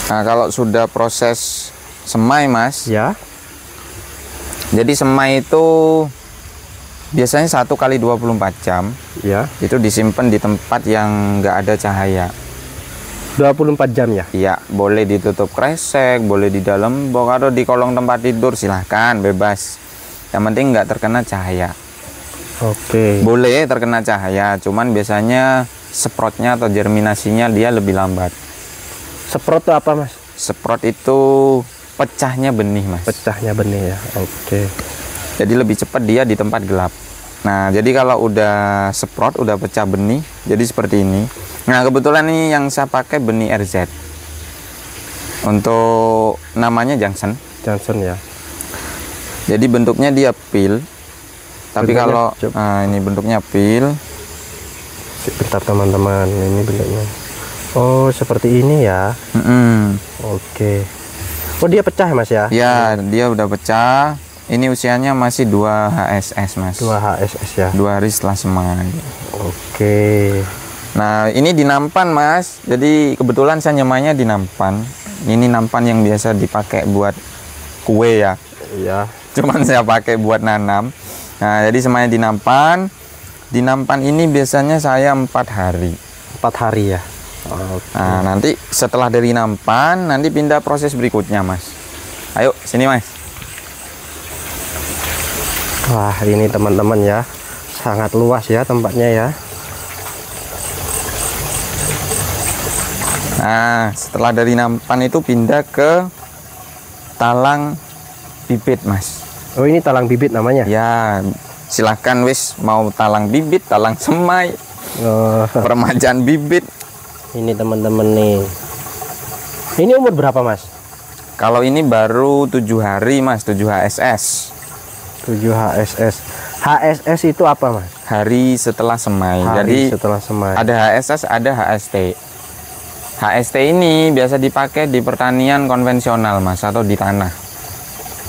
Nah, kalau sudah proses semai, Mas. Ya. Jadi semai itu biasanya 1 kali 24 jam. Ya. Itu disimpan di tempat yang nggak ada cahaya. 24 jam ya? Iya, boleh ditutup kresek, boleh di dalam box atau di kolong tempat tidur, silahkan, bebas. Yang penting nggak terkena cahaya. Oke. Boleh terkena cahaya, cuman biasanya sproutnya atau germinasinya dia lebih lambat. Sprout itu apa, Mas? Sprout itu pecahnya benih, Mas. Pecahnya benih ya. Oke. Jadi lebih cepat dia di tempat gelap. Nah, jadi kalau udah sprout, udah pecah benih, jadi seperti ini. Nah, kebetulan ini yang saya pakai benih RZ. Untuk namanya Johnson. Johnson ya. Jadi bentuknya dia pil. Tapi kalau ini bentuknya pil. Bentar teman-teman, ini bentuknya. Oh, seperti ini ya. Oke. Oh, dia pecah, Mas ya? Ya, dia udah pecah. Ini usianya masih 2 HSS, Mas. 2 HSS ya. 2 hari setelah semai. Oke. Nah, ini di nampan, Mas. Jadi kebetulan saya nyemainya di nampan. Ini nampan yang biasa dipakai buat kue ya. Iya. Cuman saya pakai buat nanam. Nah, jadi semainya di nampan. Di nampan ini biasanya saya 4 hari. 4 hari ya. Oke. Nah, nanti setelah dari nampan, nanti pindah proses berikutnya, Mas. Ayo, sini, Mas. Wah, ini teman-teman ya. Sangat luas ya tempatnya ya. Nah, setelah dari nampan itu pindah ke talang bibit, Mas. Oh, ini talang bibit namanya? Ya, silahkan wis mau talang bibit, talang semai, permajaan bibit. Ini teman-teman nih. Ini umur berapa, Mas? Kalau ini baru 7 hari, Mas, 7 HSS. 7 HSS. HSS itu apa, Mas? Hari setelah semai. Hari Jadi setelah semai. ada HSS, ada HST. HST ini biasa dipakai di pertanian konvensional, Mas, atau di tanah.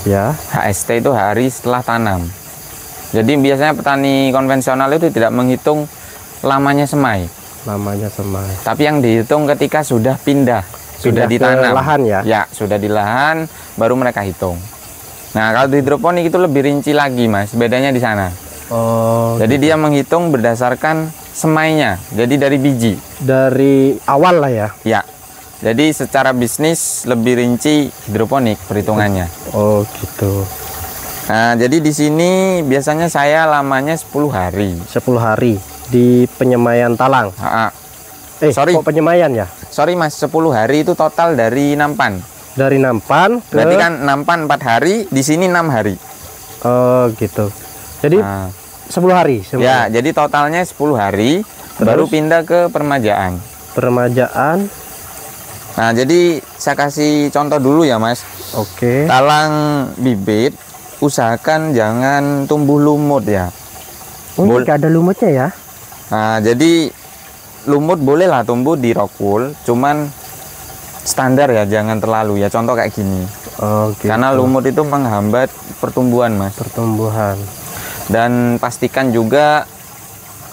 Ya. HST itu hari setelah tanam. Jadi biasanya petani konvensional itu tidak menghitung lamanya semai. Namanya semai. Tapi yang dihitung ketika sudah pindah sudah ditanam. Lahan ya? Ya, sudah di lahan baru mereka hitung. Nah, kalau di hidroponik itu lebih rinci lagi, Mas. Bedanya di sana. Oh. Jadi dia menghitung berdasarkan semainya. Jadi dari biji. Dari awal lah ya. Ya. Jadi secara bisnis lebih rinci hidroponik perhitungannya. Oh, gitu. Nah, jadi di sini biasanya saya lamanya 10 hari. 10 hari di penyemaian talang. Sorry. Kok penyemaian ya? Sorry, Mas, 10 hari itu total dari nampan. Dari nampan ke... Berarti kan nampan 4 hari, di sini 6 hari. Oh, gitu. Jadi 10 hari semuanya. Ya, jadi totalnya 10 hari. Terus baru pindah ke permajaan. Permajaan. Nah, jadi saya kasih contoh dulu ya, Mas. Oke. Talang bibit usahakan jangan tumbuh lumut ya. Oh, nggak ada lumutnya ya? Nah, jadi lumut bolehlah tumbuh di rock wool, cuman standar ya, jangan terlalu ya. Contoh kayak gini. Oh, gitu. Karena lumut itu menghambat pertumbuhan, Mas. Pertumbuhan. Dan pastikan juga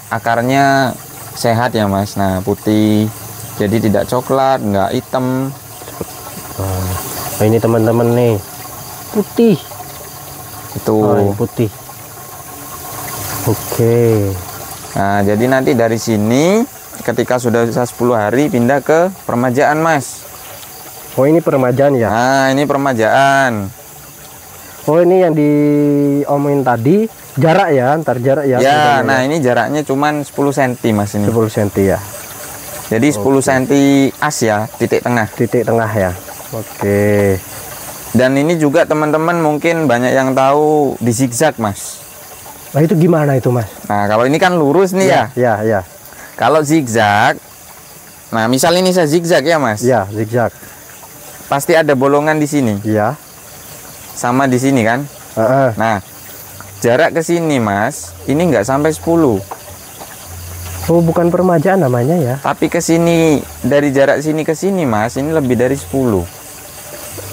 akarnya sehat ya, Mas. Nah, putih. Jadi tidak coklat, nggak hitam. Nah, ini teman-teman nih. Putih. Itu. Oh, ini putih. Oke. Nah, jadi nanti dari sini ketika sudah bisa 10 hari pindah ke permajaan, Mas. Oh, ini permajaan ya? Nah, ini permajaan. Oh, ini yang diomongin tadi jarak ya, antar jarak ya? Ya, nah ini jaraknya cuman 10 cm, Mas, ini. 10 cm ya. Jadi 10 cm as ya, titik tengah. Titik tengah ya. Oke. Dan ini juga teman-teman mungkin banyak yang tahu di zigzag, Mas. Nah, itu gimana itu, Mas? Nah, kalau ini kan lurus nih ya. Ya. Kalau zigzag, nah misal ini saya zigzag ya, Mas. Ya, zigzag. Pasti ada bolongan di sini. Iya. Sama di sini kan. Nah, jarak ke sini, Mas, ini nggak sampai 10. Oh, bukan permajaan namanya ya. Tapi ke sini, dari jarak sini ke sini, Mas, ini lebih dari 10.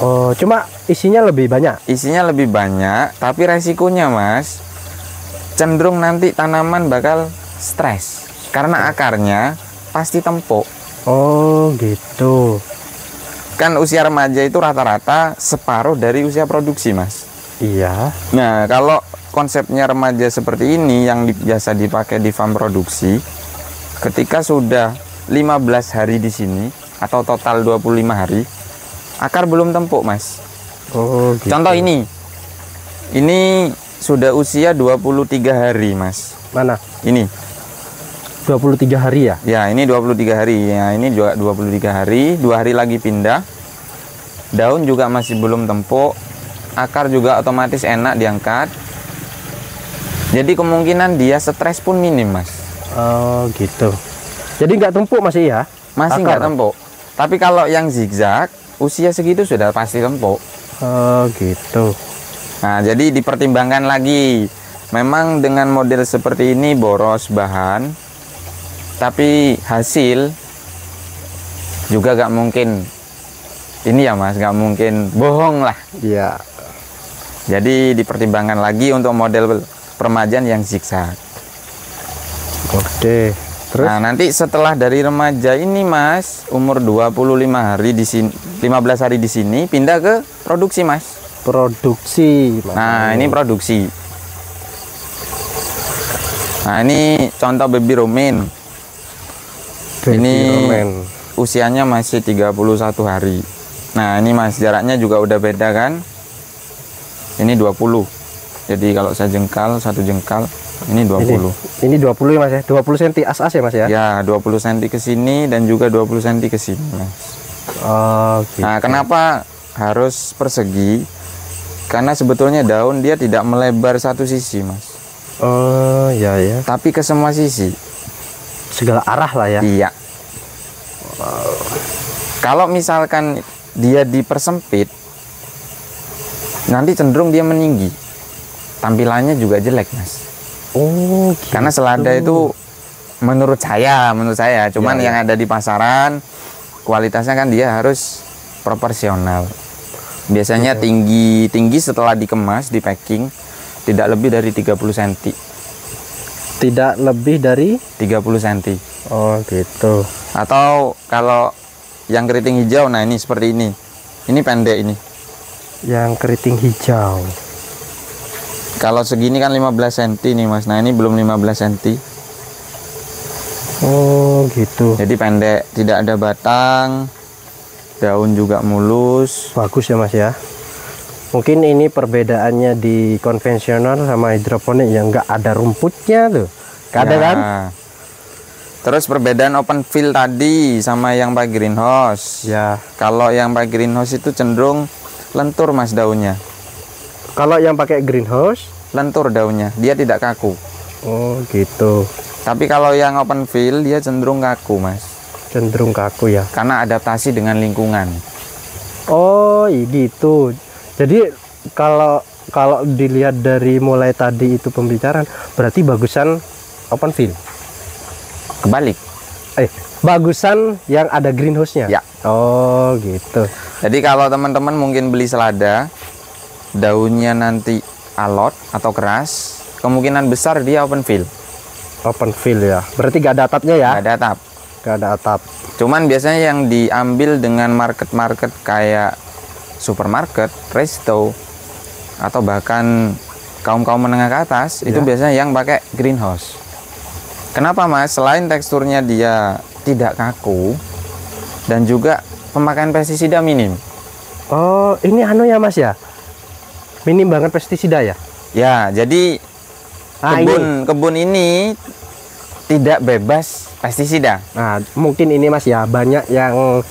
Oh, cuma isinya lebih banyak. Isinya lebih banyak, tapi resikonya, Mas, cenderung nanti tanaman bakal stres karena akarnya pasti tempuk. Oh, gitu. kan usia remaja itu rata-rata separuh dari usia produksi, Mas. Iya. Nah, kalau konsepnya remaja seperti ini yang biasa dipakai di farm produksi, ketika sudah 15 hari di sini atau total 25 hari, akar belum tempuk, Mas. Oh, gitu. Contoh ini sudah usia 23 hari, Mas. Mana? Ini 23 hari ya? ya, ini 23 hari ya, ini juga 23 hari, 2 hari lagi pindah. Daun juga masih belum tempuk, akar juga otomatis enak diangkat. Jadi kemungkinan dia stres pun minim, Mas. Oh, gitu. Jadi nggak tempuk masih ya? Masih Akar? nggak tempuk. Tapi kalau yang zigzag usia segitu sudah pasti tempuk. Oh, gitu. Nah, jadi dipertimbangkan lagi. Memang dengan model seperti ini boros bahan, tapi hasil juga gak mungkin ini ya, Mas, gak mungkin bohong lah. Iya. Jadi dipertimbangkan lagi untuk model peremajaan yang zigzag. Oke. Terus? Nah, nanti setelah dari remaja ini, Mas, umur 25 hari di sini, 15 hari di sini, pindah ke produksi, Mas. Produksi. Nah, ini produksi. Nah, ini contoh baby romaine. Ini Romaine. usianya masih 31 hari. Nah, ini, Mas, jaraknya juga udah beda kan? Ini 20. Jadi kalau saya jengkal, satu jengkal, ini 20. Ini 20 ya, Mas ya? 20 cm as-as ya, Mas ya? Ya, 20 cm ke sini dan juga 20 cm ke sini, Mas. Oh, gitu. Nah, kenapa harus persegi? Karena sebetulnya daun dia tidak melebar satu sisi, Mas. Oh, ya ya. Tapi ke semua sisi. Segala arah lah ya. Iya. Kalau misalkan dia dipersempit, nanti cenderung dia meninggi. Tampilannya juga jelek, Mas. Oh, gitu. Karena selada itu menurut saya, cuman Ya, yang ada di pasaran kualitasnya kan dia harus proporsional. Biasanya tinggi setelah dikemas, di packing tidak lebih dari 30 cm. Tidak lebih dari 30 cm. Oh, gitu. Atau kalau yang keriting hijau, nah ini seperti ini. Ini pendek ini. Yang keriting hijau. Kalau segini kan 15 cm nih, Mas. Nah, ini belum 15 cm. Oh, gitu. Jadi pendek, tidak ada batang. Daun juga mulus. Bagus ya, Mas ya. Mungkin ini perbedaannya di konvensional sama hidroponik yang nggak ada rumputnya tuh. Nggak ada Ya. kan? Terus perbedaan open field tadi sama yang pakai greenhouse. Ya. Kalau yang pakai greenhouse itu cenderung lentur, Mas, daunnya. Kalau yang pakai greenhouse, Lentur daunnya, dia tidak kaku. oh gitu. Tapi kalau yang open field dia cenderung kaku, Mas. Cenderung kaku ya. Karena adaptasi dengan lingkungan. Oh, gitu. Jadi kalau dilihat dari mulai tadi itu pembicaraan, berarti bagusan open field. Kebalik. Bagusan yang ada greenhouse-nya. Ya. Oh, gitu. Jadi kalau teman-teman mungkin beli selada, daunnya nanti alot atau keras, kemungkinan besar dia open field. Open field ya. Berarti gak ada atapnya ya? Nggak ada atap. Gak ada atap. Cuman biasanya yang diambil dengan market-market kayak supermarket, resto, atau bahkan kaum-kaum menengah ke atas, itu Ya. biasanya yang pakai greenhouse. Kenapa, Mas? Selain teksturnya dia tidak kaku dan juga pemakaian pestisida minim. Oh, ini anu ya, Mas ya? Minim banget pestisida ya? Ya, jadi kebun ini tidak bebas pestisida. Nah, mungkin ini, Mas ya, banyak yang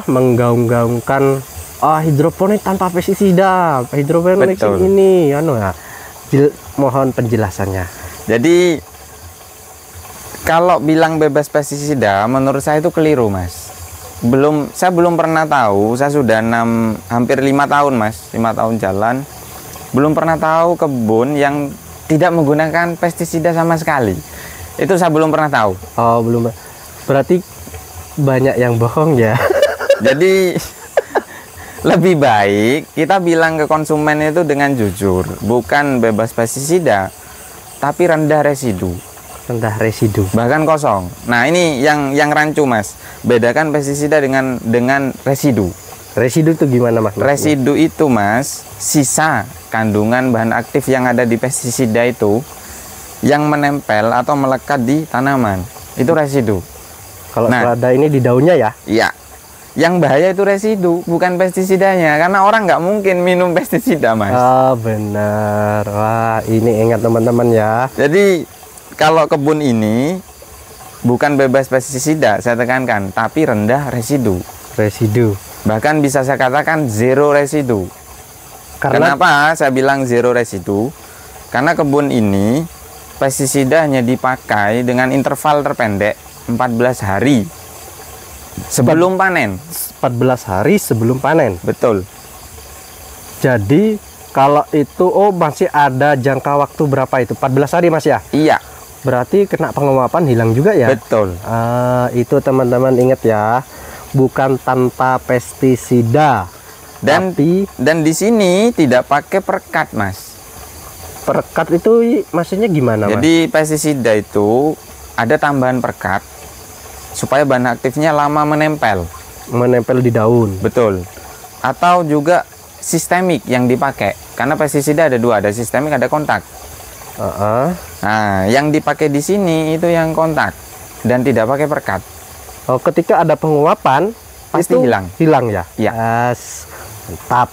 menggaung-gaungkan hidroponik tanpa pestisida, hidroponik Betul. ini anu ya. Mohon penjelasannya. Jadi kalau bilang bebas pestisida menurut saya itu keliru, Mas. Saya belum pernah tahu, saya sudah hampir 5 tahun, Mas, 5 tahun jalan, belum pernah tahu kebun yang tidak menggunakan pestisida sama sekali. Itu saya belum pernah tahu. Oh, belum. Berarti banyak yang bohong ya. Jadi lebih baik kita bilang ke konsumen itu dengan jujur, bukan bebas pestisida, tapi rendah residu. Rendah residu. bahkan kosong. Nah, ini yang rancu, Mas. Bedakan pestisida dengan residu. Residu itu gimana, Mas? Residu itu, Mas, sisa kandungan bahan aktif yang ada di pestisida itu yang menempel atau melekat di tanaman. Itu residu. Kalau Nah. selada ini di daunnya ya? Iya. Yang bahaya itu residu, bukan pestisidanya. Karena orang nggak mungkin minum pestisida, Mas. Ah, benar. Wah, ini ingat teman-teman ya. Jadi kalau kebun ini bukan bebas pestisida, saya tekankan, tapi rendah residu. Residu. Bahkan bisa saya katakan zero residu. Karena Kenapa saya bilang zero residu? Karena kebun ini pestisida hanya dipakai dengan interval terpendek 14 hari sebelum panen. 14 hari sebelum panen. Betul. Jadi kalau itu masih ada jangka waktu berapa itu? 14 hari, Mas ya? Iya, Berarti kena penguapan hilang juga ya? betul. Itu teman-teman ingat ya. Bukan tanpa pestisida. Dan Tapi di sini tidak pakai perekat, Mas. perekat itu maksudnya gimana, Mas? Jadi pestisida itu ada tambahan perekat supaya bahan aktifnya lama menempel. Menempel di daun. Betul. Atau juga sistemik yang dipakai. Karena pestisida ada dua, ada sistemik, ada kontak. Nah, yang dipakai di sini itu yang kontak dan tidak pakai perekat. Oh, ketika ada penguapan Pasti itu hilang. Hilang ya? Iya. Yes. Mantap.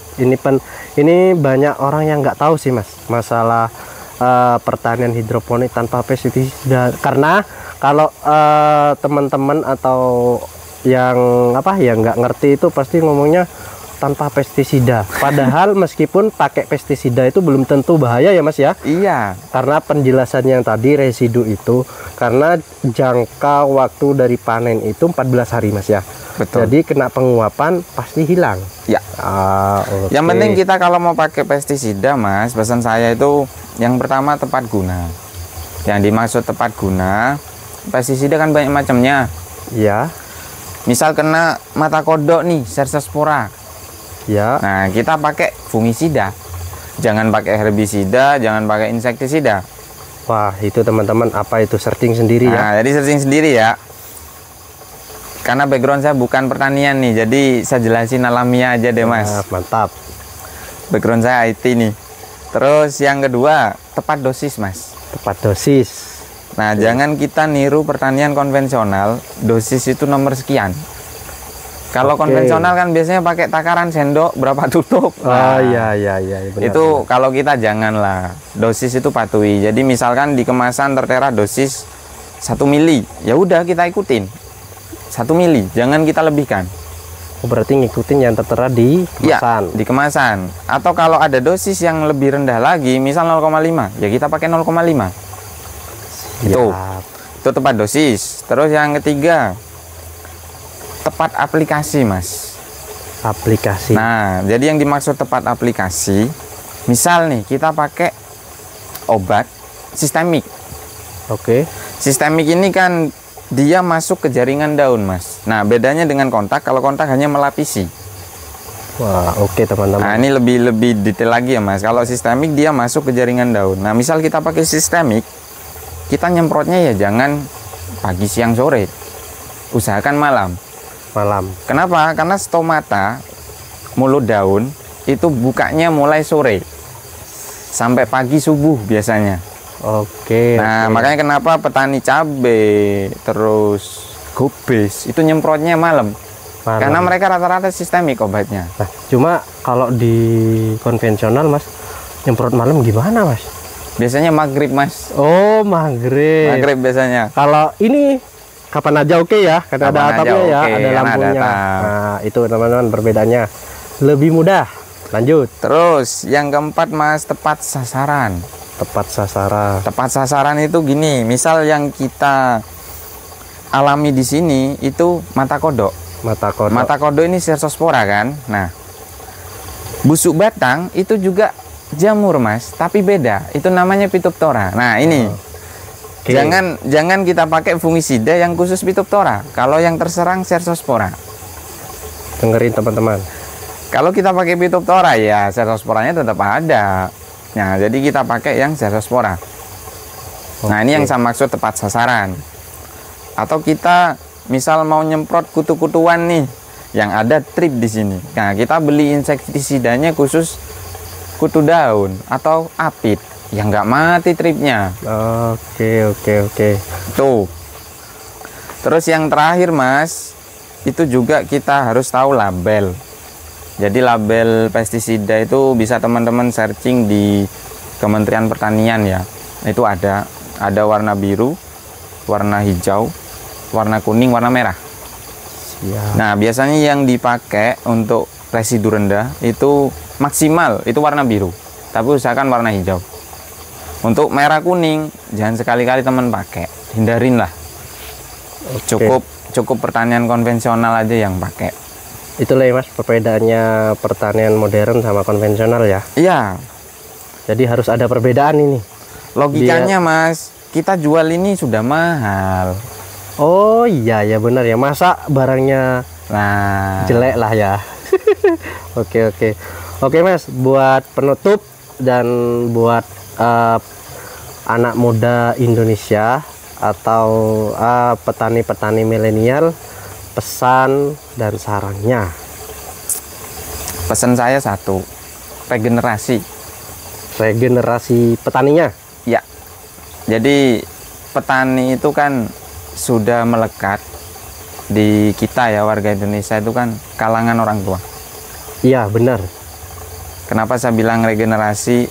Ini banyak orang yang nggak tahu sih, Mas, masalah pertanian hidroponik tanpa pestisida. Karena kalau teman-teman atau yang nggak ngerti itu pasti ngomongnya tanpa pestisida. Padahal meskipun pakai pestisida itu belum tentu bahaya ya, Mas ya. Iya, Karena penjelasan yang tadi residu itu karena jangka waktu dari panen itu 14 hari, Mas ya. betul. Jadi kena penguapan pasti hilang. Ya. Oke. Yang penting kita kalau mau pakai pestisida, Mas, pesan saya itu yang pertama tepat guna. Yang dimaksud tepat guna, pestisida kan banyak macamnya. Ya, Misal kena mata kodok nih, Cercospora. ya. Nah, kita pakai fungisida. Jangan pakai herbisida, jangan pakai insektisida. Wah, itu teman-teman apa itu searching sendiri ya. Nah, jadi searching sendiri ya. Karena background saya bukan pertanian nih, jadi saya jelasin alamiah aja deh, Mas. Nah, mantap. Background saya IT nih. Terus yang kedua, tepat dosis, Mas. Tepat dosis. Nah, jangan kita niru pertanian konvensional, dosis itu nomor sekian. Kalau Oke. konvensional kan biasanya pakai takaran sendok berapa tutup. Oh iya benar, itu benar. kalau kita janganlah. Dosis itu patuhi. Jadi misalkan di kemasan tertera dosis 1 mili, ya udah kita ikutin. 1 mili, jangan kita lebihkan. Oh, berarti ngikutin yang tertera di Ya, kemasan. di kemasan. Atau kalau ada dosis yang lebih rendah lagi, misal 0,5, ya kita pakai 0,5. Itu. Siap. Itu tepat dosis. Terus yang ketiga, tepat aplikasi, Mas. Aplikasi. Nah, jadi yang dimaksud tepat aplikasi, misal nih kita pakai obat sistemik. Oke. Sistemik ini kan dia masuk ke jaringan daun, Mas. Nah, bedanya dengan kontak, kalau kontak hanya melapisi. Wah, oke Nah, teman-teman. ini lebih detail lagi ya, Mas. Kalau sistemik dia masuk ke jaringan daun. Nah, misal kita pakai sistemik, kita nyemprotnya ya jangan pagi, siang, sore. Usahakan malam. Malam. Kenapa? Karena stomata mulut daun itu bukanya mulai sore sampai pagi subuh biasanya. Oke. Nah, oke. makanya kenapa petani cabe terus gobis itu nyemprotnya malam. Malam. Karena mereka rata-rata sistemik obatnya. Nah, cuma kalau di konvensional, Mas, nyemprot malam gimana, Mas? Biasanya maghrib, Mas. Oh, maghrib. Maghrib biasanya. Kalau ini kapan aja oke ya, karena ada Kapan aja atapnya ya, oke, ada karena ada lampunya. atap. Nah, itu teman-teman perbedaannya. Lebih mudah. Lanjut. Terus yang keempat, Mas, tepat sasaran. Tepat sasaran. Tepat sasaran itu gini, misal yang kita alami di sini itu mata kodok. Mata kodok. Mata kodok ini Cercospora kan. Nah, busuk batang itu juga jamur, Mas, tapi beda. Itu namanya Phytophthora. Nah, ini Oke. jangan kita pakai fungisida yang khusus Phytophthora. Kalau yang terserang Cercospora. Dengerin teman-teman. Kalau kita pakai Phytophthora ya Cercosporanya tetap ada. Nah, jadi kita pakai yang Cercospora. Nah, ini yang saya maksud tepat sasaran. Atau kita misal mau nyemprot kutu-kutuan nih, yang ada trip di sini. Nah, kita beli insektisidanya khusus kutu daun atau apit yang nggak mati tripnya. Oke. Tuh. Terus yang terakhir, Mas, itu juga kita harus tahu label. Jadi label pestisida itu bisa teman-teman searching di Kementerian Pertanian ya. Itu ada warna biru, warna hijau, warna kuning, warna merah. Ya. Nah, biasanya yang dipakai untuk residu rendah itu maksimal itu warna biru, tapi usahakan warna hijau. Untuk merah kuning jangan sekali-kali teman pakai, hindarin lah. Cukup pertanian konvensional aja yang pakai. Itulah ya Mas perbedaannya pertanian modern sama konvensional ya. Iya. Jadi harus ada perbedaan ini. Logikanya Mas, kita jual ini sudah mahal. Oh iya ya benar ya, masa barangnya jelek lah ya. Oke Mas, buat penutup dan buat anak muda Indonesia atau petani-petani milenial, pesan dan sarannya. Pesan saya satu, regenerasi petaninya. Ya, jadi petani itu kan sudah melekat di kita ya, warga Indonesia itu kan kalangan orang tua. Iya benar. Kenapa saya bilang regenerasi?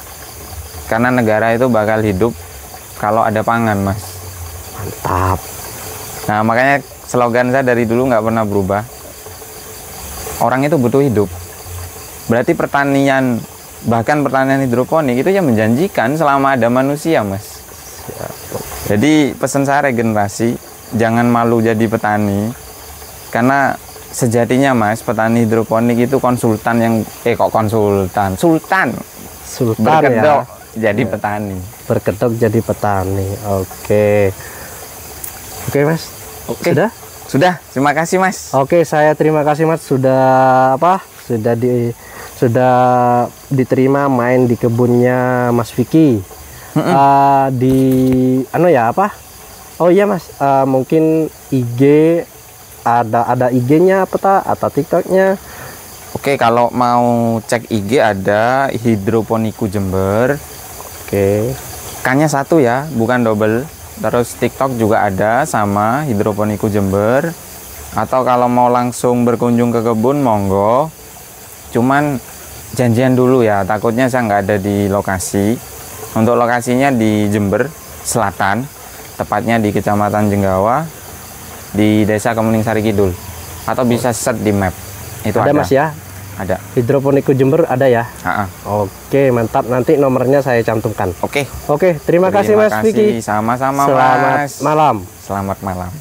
Karena negara itu bakal hidup kalau ada pangan, Mas. Mantap. Nah, makanya slogan saya dari dulu nggak pernah berubah. Orang itu butuh hidup. Berarti pertanian, bahkan pertanian hidroponik itu yang menjanjikan selama ada manusia, Mas. Jadi pesan saya regenerasi, jangan malu jadi petani. Karena sejatinya Mas, petani hidroponik itu konsultan yang sultan berkedok ya. jadi petani. Berkedok jadi petani. Oke Mas. Oke. Sudah. Terima kasih Mas. Oke, saya terima kasih Mas sudah sudah diterima main di kebunnya Mas Vicky. Oh iya Mas, mungkin IG ada IG-nya atau TikTok-nya. Oke, kalau mau cek IG ada Hidroponiku Jember. Oke. K-nya satu ya, bukan double. Terus TikTok juga ada sama Hidroponiku Jember. Atau kalau mau langsung berkunjung ke kebun, monggo. Cuman janjian dulu ya, takutnya saya nggak ada di lokasi. Untuk lokasinya di Jember Selatan, tepatnya di Kecamatan Jenggawa, di Desa Kemuning Sari Kidul. Atau bisa search di map. Itu ada Mas ya? Ada. Hidroponiku Jember ada ya? Oke, mantap. Nanti nomornya saya cantumkan. Oke, terima kasih Mas Vicky. Sama-sama Selamat Mas. malam. Selamat malam.